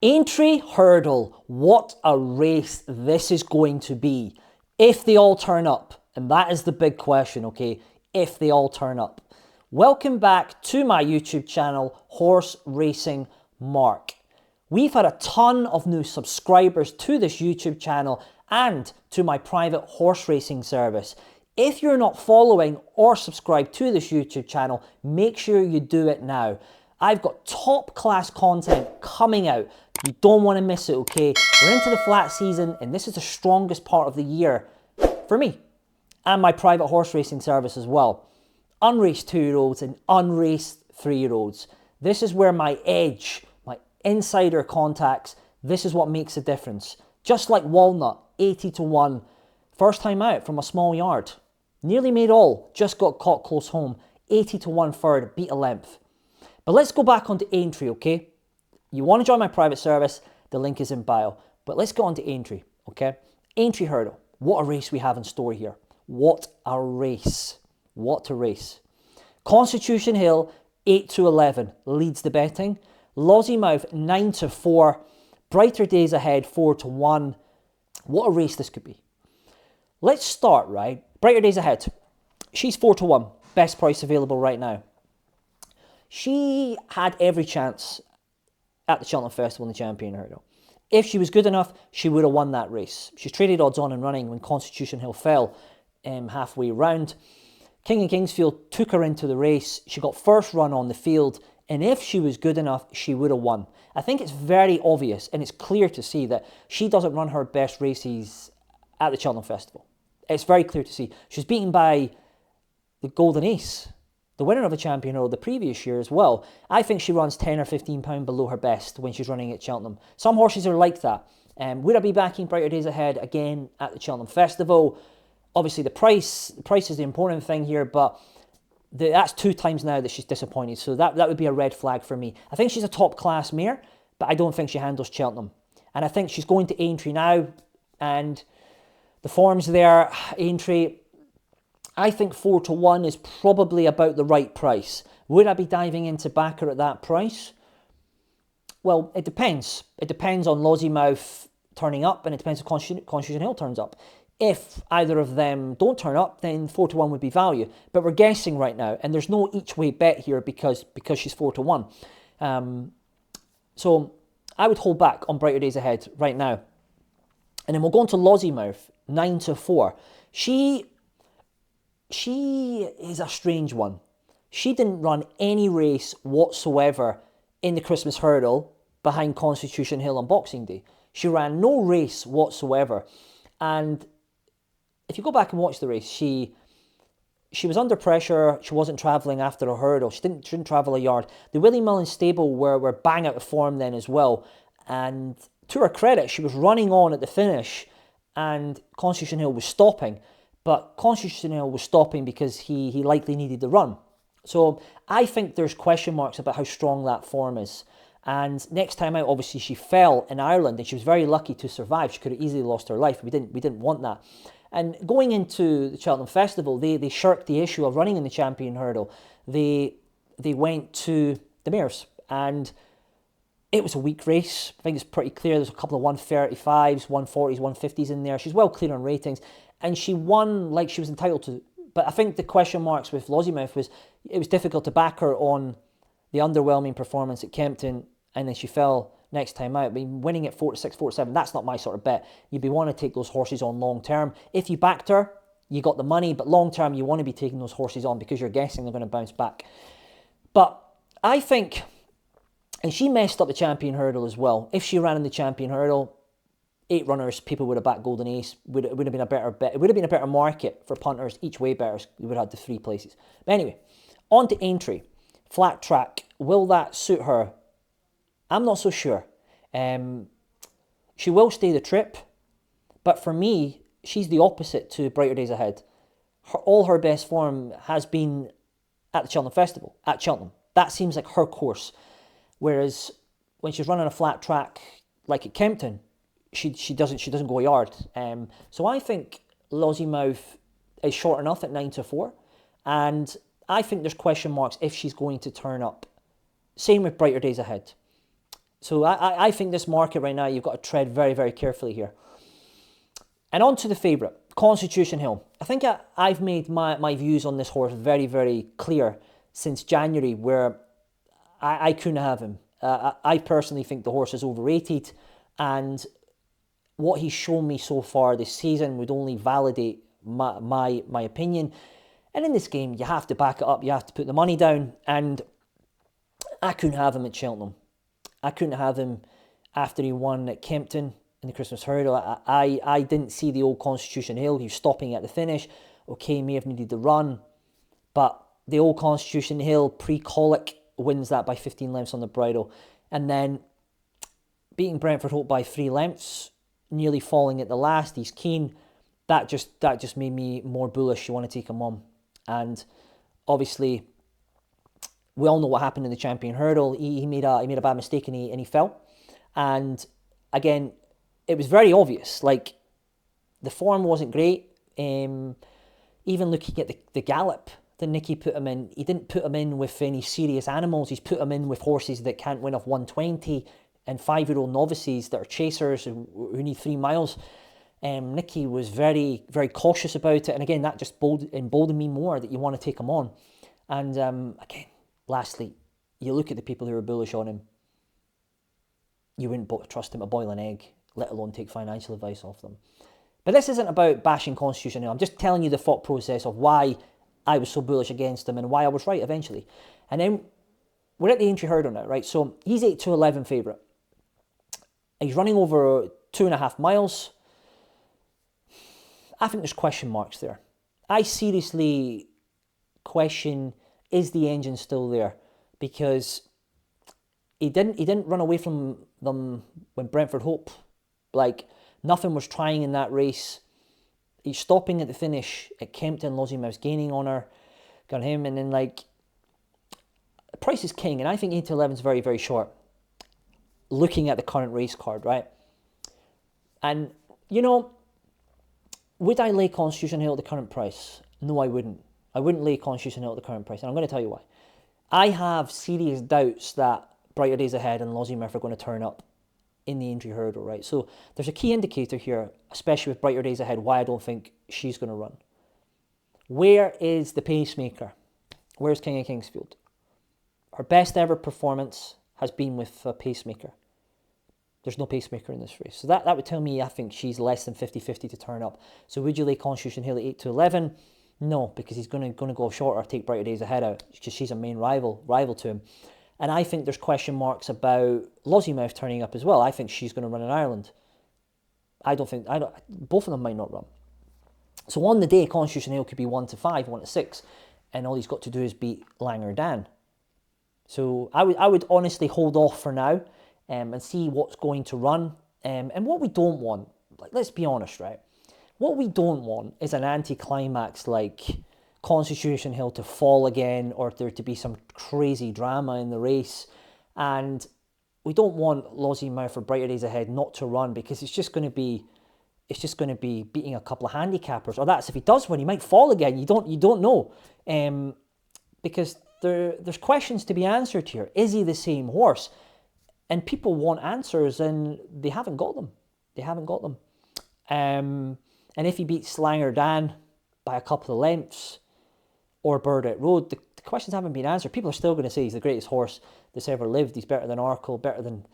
Aintree Hurdle, what a race this is going to be. If they all turn up, and that is the big question, okay? If they all turn up. Welcome back to my YouTube channel, Horse Racing Marc. We've had a ton of new subscribers to this YouTube channel and to my private horse racing service. If you're not following or subscribed to this YouTube channel, make sure you do it now. I've got top class content coming out. You don't want to miss it, okay? We're into the flat season and this is the strongest part of the year for me and my private horse racing service as well. Unraced 2-year-olds and unraced 3-year-olds. This is where my edge, my insider contacts, this is what makes a difference. Just like Walnut, 80 to 1, first time out from a small yard. Nearly made all, just got caught close home, 80 to 1 third, beat a length. But let's go back onto Aintree, okay? You want to join my private service, the link is in bio. But let's go on to Aintree, okay? Aintree Hurdle, what a race we have in store here. What a race. What a race. Constitution Hill, 8 to 11, leads the betting. Lossiemouth, 9 to 4. Brighterdaysahead, 4 to 1. What a race this could be. Let's start, right? Brighterdaysahead, she's 4 to 1. Best price available right now. She had every chance at the Cheltenham Festival in the Champion Hurdle. If she was good enough, she would have won that race. She's traded odds on and running when Constitution Hill fell halfway round. King and Kingsfield took her into the race. She got first run on the field, and if she was good enough, she would have won. I think it's very obvious, and it's clear to see that she doesn't run her best races at the Cheltenham Festival. It's very clear to see. She was beaten by the Golden Ace, the winner of the Champion Hurdle the previous year as well. I think she runs 10 or 15 pounds below her best when she's running at Cheltenham. Some horses are like that. Would I be backing Brighterdaysahead again at the Cheltenham Festival? Obviously, the price is the important thing here, but that's 2 times now that she's disappointed. So that would be a red flag for me. I think she's a top-class mare, but I don't think she handles Cheltenham. And I think she's going to Aintree now, and the form's there. Aintree, I think 4 to 1 is probably about the right price. Would I be diving into backer at that price? Well, it depends. It depends on Lossiemouth turning up, and it depends if Constitution Hill turns up. If either of them don't turn up, then 4 to 1 would be value. But we're guessing right now, and there's no each way bet here because she's 4 to 1. So I would hold back on Brighterdaysahead right now. And then we'll go on to Lossiemouth, 9 to 4. She is a strange one. She didn't run any race whatsoever in the Christmas Hurdle behind Constitution Hill on Boxing Day. She ran no race whatsoever. And if you go back and watch the race, she was under pressure. She wasn't travelling after a hurdle. She didn't travel a yard. The Willie Mullins stable were bang out of form then as well. And to her credit, she was running on at the finish and Constitution Hill was stopping. But Constitution Hill was stopping because he likely needed the run. So I think there's question marks about how strong that form is. And next time out, obviously, she fell in Ireland and she was very lucky to survive. She could have easily lost her life. We didn't want that. And going into the Cheltenham Festival, they shirked the issue of running in the Champion Hurdle. They went to the mares, and it was a weak race. I think it's pretty clear. There's a couple of 135s, 140s, 150s in there. She's well clear on ratings, and she won like she was entitled to. But I think the question marks with Lossiemouth was it was difficult to back her on the underwhelming performance at Kempton, and then she fell next time out. I mean, winning at 4 to 6, 4 to 7, that's not my sort of bet. You'd be wanting to take those horses on long term. If you backed her, you got the money, but long term, you want to be taking those horses on because you're guessing they're going to bounce back. But I think, and she messed up the Champion Hurdle as well. If she ran in the Champion Hurdle, 8 runners, people would have backed Golden Ace. It would have been a better bet. It would have been a better market for punters, each way betters. You would have had the 3 places. But anyway, on to Aintree. Flat track. Will that suit her? I'm not so sure. She will stay the trip, but for me, she's the opposite to Brighterdaysahead. All her best form has been at the Cheltenham Festival, at Cheltenham. That seems like her course. Whereas when she's running a flat track like at Kempton, she doesn't go a yard. So I think Lossiemouth is short enough at 9 to 4, and I think there's question marks if she's going to turn up. Same with Brighterdaysahead. So I think this market right now, you've got to tread very, very carefully here. And on to the favourite, Constitution Hill. I think I've made my views on this horse very, very clear since January, where I couldn't have him. I personally think the horse is overrated, and what he's shown me so far this season would only validate my opinion. And in this game, you have to back it up. You have to put the money down. And I couldn't have him at Cheltenham. I couldn't have him after he won at Kempton in the Christmas Hurdle. I didn't see the old Constitution Hill. He was stopping at the finish. Okay, may have needed the run. But the old Constitution Hill pre-colic wins that by 15 lengths on the bridle. And then beating Brentford Hope by 3 lengths, nearly falling at the last. He's keen. That just made me more bullish. You want to take him on. And obviously, we all know what happened in the Champion Hurdle. He made a bad mistake and he fell. And again, it was very obvious. Like, the form wasn't great. Even looking at the gallop that Nicky put him in, he didn't put him in with any serious animals. He's put him in with horses that can't win off 120 and 5-year-old novices that are chasers who need 3 miles. Nicky was very, very cautious about it. And again, that just emboldened me more that you want to take him on. And again, lastly, you look at the people who are bullish on him. You wouldn't trust him to boil an egg, let alone take financial advice off them. But this isn't about bashing Constitution Hill. I'm just telling you the thought process of why I was so bullish against him and why I was right eventually. And then we're at the Aintree Hurdle now, right? So he's 8-11 favourite. He's running over 2.5 miles. I think there's question marks there. I seriously question, is the engine still there? Because he didn't run away from them when Brentford Hope. Like, nothing was trying in that race. He's stopping at the finish at Kempton. Lossiemouth's gaining on her. Got him. And then, like, price is king. And I think 8-11 is very, very short. Looking at the current race card, right? And, you know, would I lay Constitution Hill at the current price? No, I wouldn't. I wouldn't lay Constitution Hill at the current price. And I'm going to tell you why. I have serious doubts that Brighterdaysahead and Lossiemouth are going to turn up in the Aintree Hurdle, right? So there's a key indicator here, especially with Brighterdaysahead, why I don't think she's going to run. Where is the pacemaker? Where's King of Kingsfield? Her best ever performance has been with a pacemaker. There's no pacemaker in this race. So that would tell me I think she's less than 50-50 to turn up. So would you lay Constitution Hill at 8-11? No, because he's going to go shorter, take Brighterdaysahead out, because she's a main rival to him. And I think there's question marks about Lossiemouth turning up as well. I think she's going to run in Ireland. Both of them might not run. So on the day, Constitution Hill could be 1-5, 1-6, and all he's got to do is beat Langer Dan. So I would honestly hold off for now and see what's going to run. And what we don't want, like, let's be honest, right? What we don't want is an anticlimax like Constitution Hill to fall again, or there to be some crazy drama in the race. And we don't want Lossiemouth or Brighterdaysahead not to run, because it's just going to be beating a couple of handicappers. Or that's if he does win, he might fall again. You don't know, because there's questions to be answered here. Is he the same horse? And people want answers, and they haven't got them. And if he beats Langer Dan by a couple of lengths, or Burdett Road, the questions haven't been answered. People are still going to say he's the greatest horse that's ever lived. He's better than Arkle, better than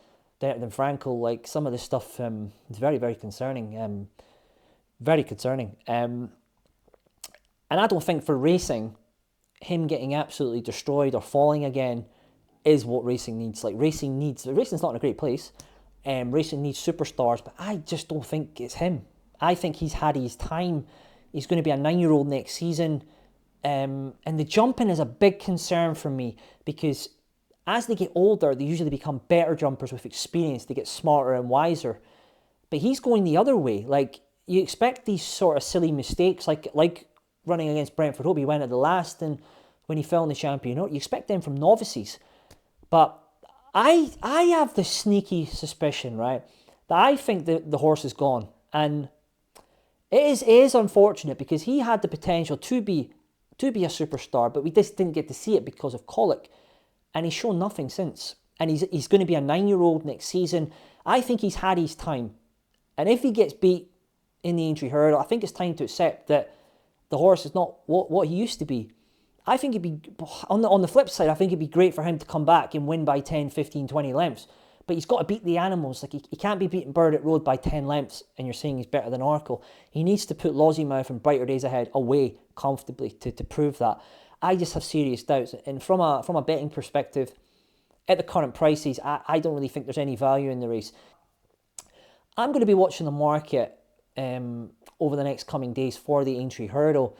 Frankel. Like, some of this stuff is very, very concerning. Very concerning. And I don't think for racing, him getting absolutely destroyed or falling again is what racing needs. Like, racing's not in a great place. Racing needs superstars, but I just don't think it's him. I think he's had his time. He's going to be a 9-year-old next season. And the jumping is a big concern for me, because as they get older, they usually become better jumpers with experience. They get smarter and wiser. But he's going the other way. Like, you expect these sort of silly mistakes, like running against Brentford Hope. He went at the last, and when he fell in the Champion, you expect them from novices. But I have the sneaky suspicion, right, that I think the horse is gone. And it is unfortunate, because he had the potential to be a superstar, but we just didn't get to see it because of colic. And he's shown nothing since. and he's going to be a 9-year-old next season. I think he's had his time. And if he gets beat in the Aintree Hurdle, I think it's time to accept that the horse is not what he used to be. I think it'd be, on the flip side, I think it'd be great for him to come back and win by 10, 15, 20 lengths. But he's got to beat the animals. Like, he can't be beating Bird at Road by 10 lengths and you're saying he's better than Arkle. He needs to put Lossiemouth and Brighter Days Ahead away comfortably to prove that. I just have serious doubts. And from a betting perspective, at the current prices, I don't really think there's any value in the race. I'm going to be watching the market over the next coming days for the Aintree Hurdle.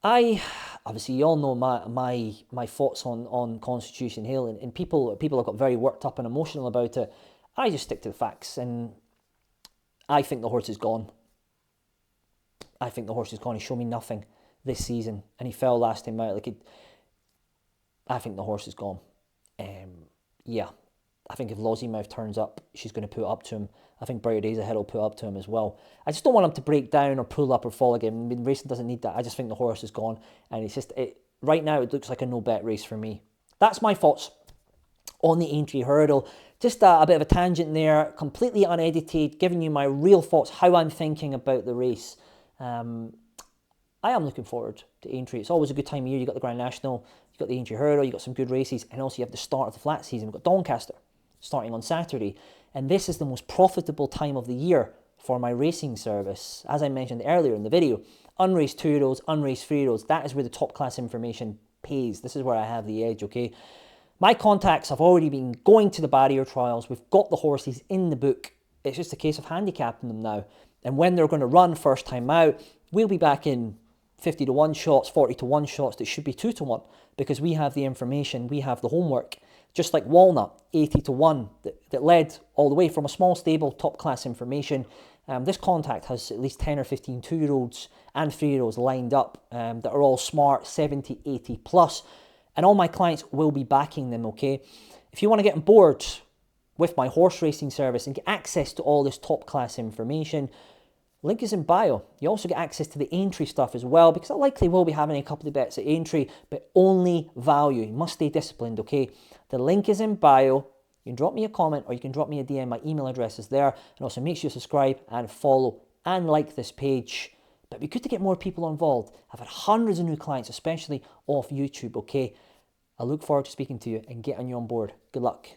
Obviously, you all know my thoughts on Constitution Hill, and people have got very worked up and emotional about it. I just stick to the facts, and I think the horse is gone. I think the horse is gone. He showed me nothing this season, and he fell last time out. I think the horse is gone. Yeah, I think if Lossiemouth turns up, she's going to put up to him. I think Brighter Days Ahead will put up to him as well. I just don't want him to break down or pull up or fall again. I mean, racing doesn't need that. I just think the horse is gone. And it's just, right now, it looks like a no-bet race for me. That's my thoughts on the Aintree Hurdle. Just a bit of a tangent there, completely unedited, giving you my real thoughts, how I'm thinking about the race. I am looking forward to Aintree. It's always a good time of year. You've got the Grand National, you've got the Aintree Hurdle, you've got some good races, and also you have the start of the flat season. We've got Doncaster starting on Saturday. And this is the most profitable time of the year for my racing service. As I mentioned earlier in the video, unraced 2-year-olds, unraced 3-year-olds, that is where the top class information pays. This is where I have the edge, okay? My contacts have already been going to the barrier trials. We've got the horses in the book. It's just a case of handicapping them now. And when they're going to run first time out, we'll be back in 50-1 shots, 40-1 shots that should be 2-1 because we have the information, we have the homework. Just like Walnut, 80-1, that led all the way from a small stable, top-class information. This contact has at least 10 or 15 2-year-olds and 3-year-olds lined up that are all smart, 70, 80 plus. And all my clients will be backing them, okay? If you want to get on board with my horse racing service and get access to all this top-class information, link is in bio. You also get access to the Aintree stuff as well, because I likely will be having a couple of bets at Aintree, but only value. You must stay disciplined, okay? The link is in bio. You can drop me a comment or you can drop me a DM. My email address is there. And also make sure you subscribe and follow and like this page. But it'd be good to get more people involved. I've had hundreds of new clients, especially off YouTube, okay? I look forward to speaking to you and getting you on board. Good luck.